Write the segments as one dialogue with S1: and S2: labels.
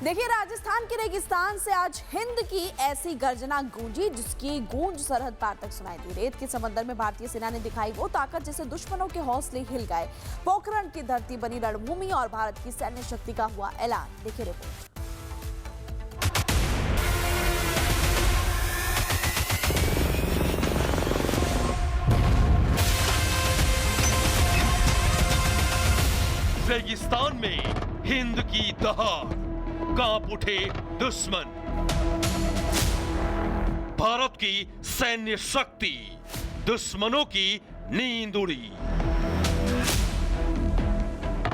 S1: देखिए, राजस्थान के रेगिस्तान से आज हिंद की ऐसी गर्जना गूंजी जिसकी गूंज सरहद पार तक सुनाई दी। रेत के समंदर में भारतीय सेना ने दिखाई वो ताकत जिससे दुश्मनों के हौसले हिल गए। पोखरण की धरती बनी रणभूमि और भारत की सैन्य शक्ति का हुआ ऐलान। देखिए रिपोर्ट।
S2: रेगिस्तान में हिंद की दहाड़, कांप उठे दुश्मन। भारत की सैन्य शक्ति, दुश्मनों की नींद उड़ी।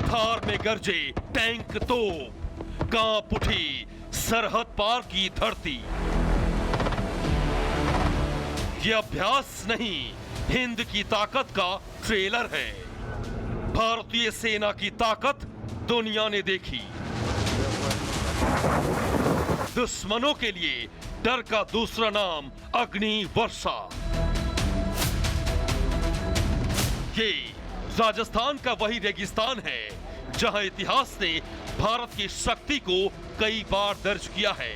S2: थार में गरजे टैंक तोप, कांप उठी सरहद पार की धरती। यह अभ्यास नहीं, हिंद की ताकत का ट्रेलर है। भारतीय सेना की ताकत दुनिया ने देखी। दुश्मनों के लिए डर का दूसरा नाम अग्नि वर्षा। ये राजस्थान का वही रेगिस्तान है जहां इतिहास ने भारत की शक्ति को कई बार दर्ज किया है।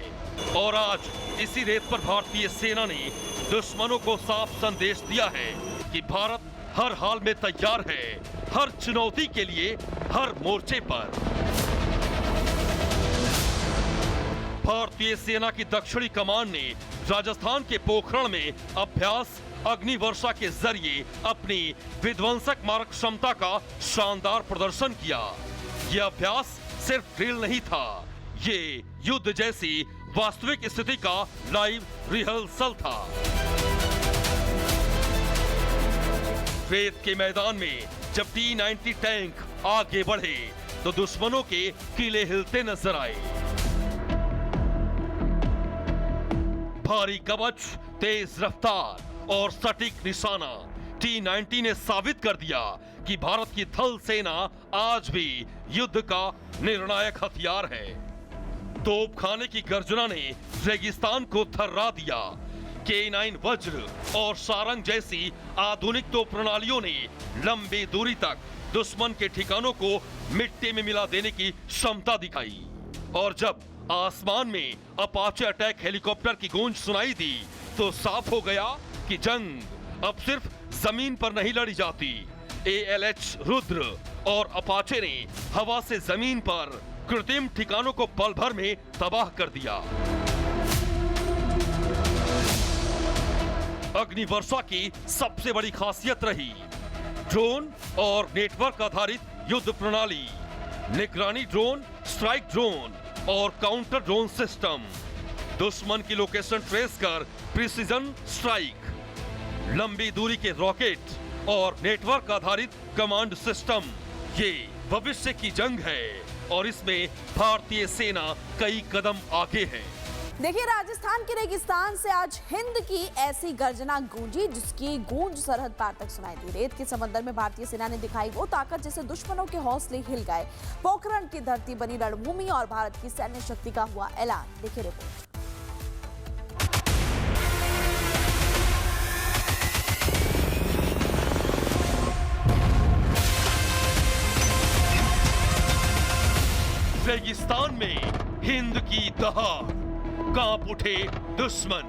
S2: और आज इसी रेत पर भारतीय सेना ने दुश्मनों को साफ संदेश दिया है कि भारत हर हाल में तैयार है, हर चुनौती के लिए, हर मोर्चे पर। भारतीय सेना की दक्षिणी कमान ने राजस्थान के पोखरण में अभ्यास अग्नि वर्षा के जरिए अपनी विध्वंसक मारक क्षमता का शानदार प्रदर्शन किया। यह अभ्यास सिर्फ ड्रिल नहीं था, ये युद्ध जैसी वास्तविक स्थिति का लाइव रिहर्सल था। रेत के मैदान में जब T-90 टैंक आगे बढ़े तो दुश्मनों के किले हिलते नजर आए। भारी कवच, तेज रफ्तार और सटीक निशाना। T-90 ने साबित कर दिया कि भारत की थल सेना आज भी युद्ध का निर्णायक हथियार है। तोपखाने की गर्जना ने रेगिस्तान को थर्रा दिया। K9 वज्र और सारंग जैसी आधुनिक तोप प्रणालियों ने लंबी दूरी तक दुश्मन के ठिकानों को मिट्टी में मिला देने की क्षमता दिखाई। और जब आसमान में अपाचे अटैक हेलीकॉप्टर की गूंज सुनाई दी तो साफ हो गया कि जंग अब सिर्फ जमीन पर नहीं लड़ी जाती। ALH रुद्र और अपाचे ने हवा से जमीन पर कृत्रिम ठिकानों को पल भर में तबाह कर दिया। अग्नि वर्षा की सबसे बड़ी खासियत रही ड्रोन और नेटवर्क आधारित युद्ध प्रणाली। निगरानी ड्रोन, स्ट्राइक ड्रोन और काउंटर ड्रोन सिस्टम। दुश्मन की लोकेशन ट्रेस कर प्रिसीजन स्ट्राइक। लंबी दूरी के रॉकेट और नेटवर्क आधारित कमांड सिस्टम। ये भविष्य की जंग है और इसमें भारतीय सेना कई कदम आगे है।
S1: देखिए, राजस्थान के रेगिस्तान से आज हिंद की ऐसी गर्जना गूंजी जिसकी गूंज सरहद पार तक सुनाई दी। रेत के समंदर में भारतीय सेना ने दिखाई वो ताकत जिससे दुश्मनों के हौसले हिल गए। पोखरण की धरती बनी रणभूमि और भारत की सैन्य शक्ति का हुआ ऐलान। देखिए रिपोर्ट।
S2: रेगिस्तान में हिंद की दहाड़, कांप उठे दुश्मन।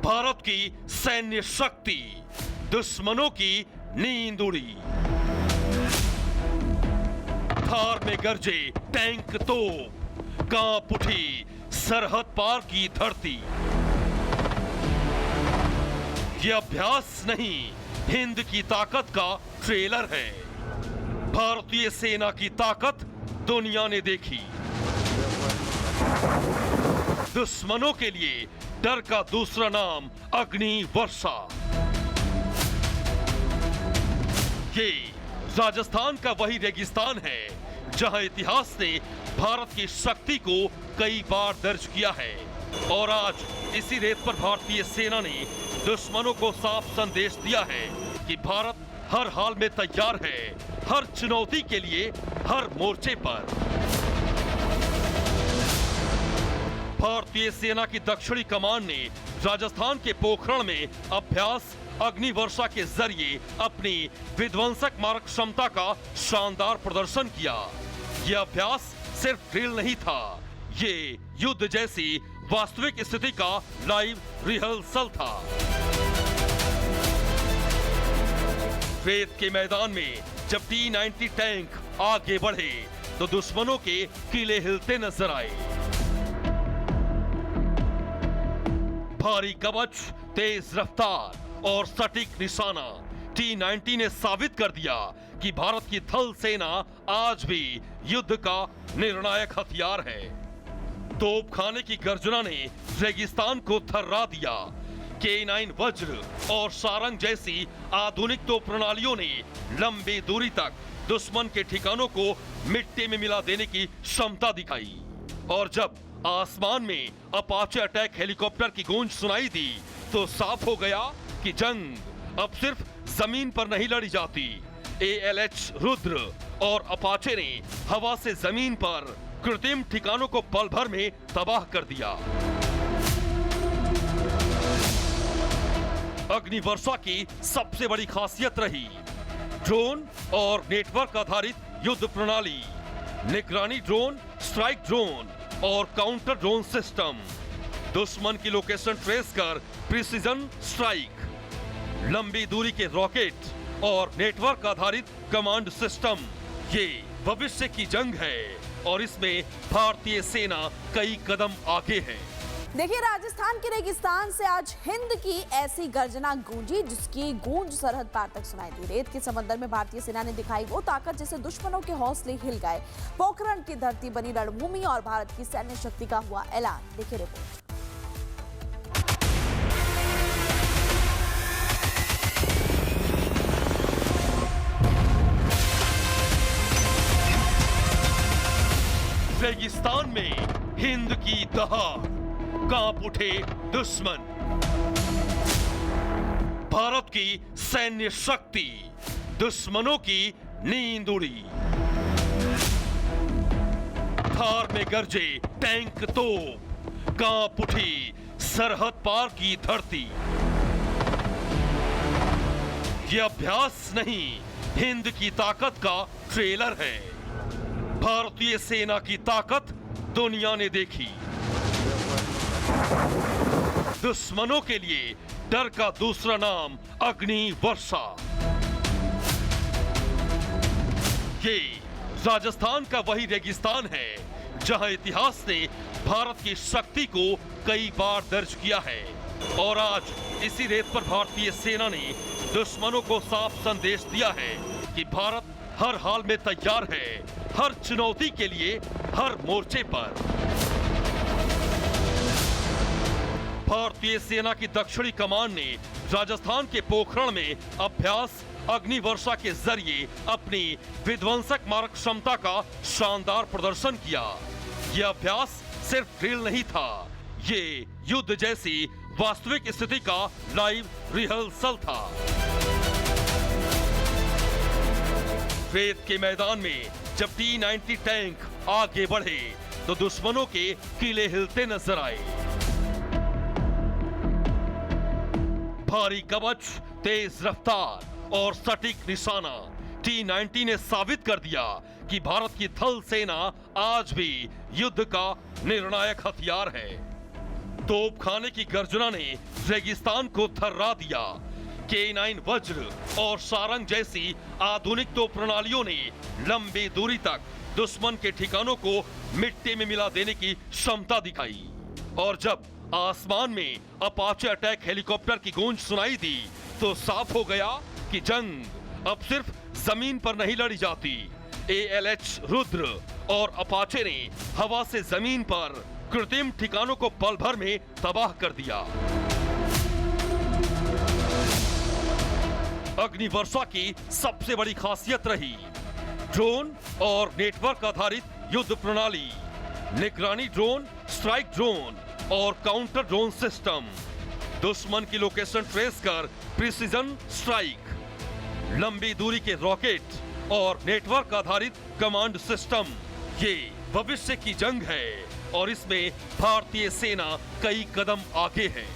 S2: भारत की सैन्य शक्ति, दुश्मनों की नींद उड़ी। थार में गरजे टैंक तोप, कांप उठी सरहद पार की धरती। यह अभ्यास नहीं, हिंद की ताकत का ट्रेलर है। भारतीय सेना की ताकत दुनिया ने देखी। दुश्मनों के लिए डर का दूसरा नाम अग्नि वर्षा। ये राजस्थान का वही रेगिस्तान है जहां इतिहास ने भारत की शक्ति को कई बार दर्ज किया है। और आज इसी रेत पर भारतीय सेना ने दुश्मनों को साफ संदेश दिया है कि भारत हर हाल में तैयार है, हर चुनौती के लिए, हर मोर्चे पर। भारतीय सेना की दक्षिणी कमान ने राजस्थान के पोखरण में अभ्यास अग्नि वर्षा के जरिए अपनी विध्वंसक मारक क्षमता का शानदार प्रदर्शन किया। यह अभ्यास सिर्फ ड्रिल नहीं था, ये युद्ध जैसी वास्तविक स्थिति का लाइव रिहर्सल था। रेत के मैदान में जब T-90 टैंक आगे बढ़े तो दुश्मनों के किले हिलते नजर आए। भारी कवच, तेज रफ्तार और सटीक निशाना, T-90 ने साबित कर दिया कि भारत की थल सेना आज भी युद्ध का निर्णायक हथियार है। तोपखाने की गर्जना ने रेगिस्तान को थर्रा दिया। K9 वज्र और सारंग जैसी आधुनिक तोप प्रणालियों ने लंबी दूरी तक दुश्मन के ठिकानों को मिट्टी में मिला देने की क्षमता दिखाई। और जब आसमान में अपाचे अटैक हेलीकॉप्टर की गूंज सुनाई दी तो साफ हो गया कि जंग अब सिर्फ जमीन पर नहीं लड़ी जाती। ALH रुद्र और अपाचे ने हवा से जमीन पर कृत्रिम ठिकानों को पल भर में तबाह कर दिया। अग्निवर्षा की सबसे बड़ी खासियत रही ड्रोन और नेटवर्क आधारित युद्ध प्रणाली, निगरानी ड्रोन, स्ट्राइक ड्रोन और काउंटर ड्रोन सिस्टम, दुश्मन की लोकेशन ट्रेस कर प्रिसीजन स्ट्राइक, लंबी दूरी के रॉकेट और नेटवर्क आधारित कमांड सिस्टम। ये भविष्य की जंग है और इसमें भारतीय सेना कई कदम आगे है।
S1: देखिए, राजस्थान के रेगिस्तान से आज हिंद की ऐसी गर्जना गूंजी जिसकी गूंज सरहद पार तक सुनाई दी। रेत के समंदर में भारतीय सेना ने दिखाई वो ताकत जिससे दुश्मनों के हौसले हिल गए। पोखरण की धरती बनी रणभूमि और भारत की सैन्य शक्ति का हुआ ऐलान। देखिए रिपोर्ट।
S2: रेगिस्तान में हिंद की दहाड़, कांप उठे दुश्मन। भारत की सैन्य शक्ति, दुश्मनों की नींद उड़ी। थार में गरजे टैंक तोप, कांप उठी सरहद पार की धरती। यह अभ्यास नहीं, हिंद की ताकत का ट्रेलर है। भारतीय सेना की ताकत दुनिया ने देखी। दुश्मनों के लिए डर का दूसरा नाम अग्नि वर्षा। ये राजस्थान का वही रेगिस्तान है जहां इतिहास ने भारत की शक्ति को कई बार दर्ज किया है। और आज इसी रेत पर भारतीय सेना ने दुश्मनों को साफ संदेश दिया है कि भारत हर हाल में तैयार है, हर चुनौती के लिए, हर मोर्चे पर। भारतीय सेना की दक्षिणी कमान ने राजस्थान के पोखरण में अभ्यास अग्निवर्षा के जरिए अपनी विध्वंसक मारक क्षमता का शानदार प्रदर्शन किया। यह अभ्यास सिर्फ ड्रिल नहीं था, ये युद्ध जैसी वास्तविक स्थिति का लाइव रिहर्सल था। रेत के मैदान में जब T-90 टैंक आगे बढ़े तो दुश्मनों के किले हिलते नजर आए। भारी कवच, तेज रफ्तार और सटीक निशाना, T-90 ने साबित कर दिया कि भारत की थल सेना आज भी युद्ध का निर्णायक हथियार है। तोपखाने की गर्जना ने रेगिस्तान को थर्रा दिया। K9 वज्र और सारंग जैसी आधुनिक तोप प्रणालियों ने लंबी दूरी तक दुश्मन के ठिकानों को मिट्टी में मिला देने की क्षमता दिखाई। और जब आसमान में अपाचे अटैक हेलीकॉप्टर की गूंज सुनाई दी तो साफ हो गया कि जंग अब सिर्फ जमीन पर नहीं लड़ी जाती। ALH रुद्र और अपाचे ने हवा से जमीन पर कृत्रिम ठिकानों को पल भर में तबाह कर दिया। अग्निवर्षा की सबसे बड़ी खासियत रही ड्रोन और नेटवर्क आधारित युद्ध प्रणाली, निगरानी ड्रोन, स्ट्राइक ड्रोन और काउंटर ड्रोन सिस्टम, दुश्मन की लोकेशन ट्रेस कर प्रिसीजन स्ट्राइक, लंबी दूरी के रॉकेट और नेटवर्क आधारित कमांड सिस्टम। ये भविष्य की जंग है और इसमें भारतीय सेना कई कदम आगे है।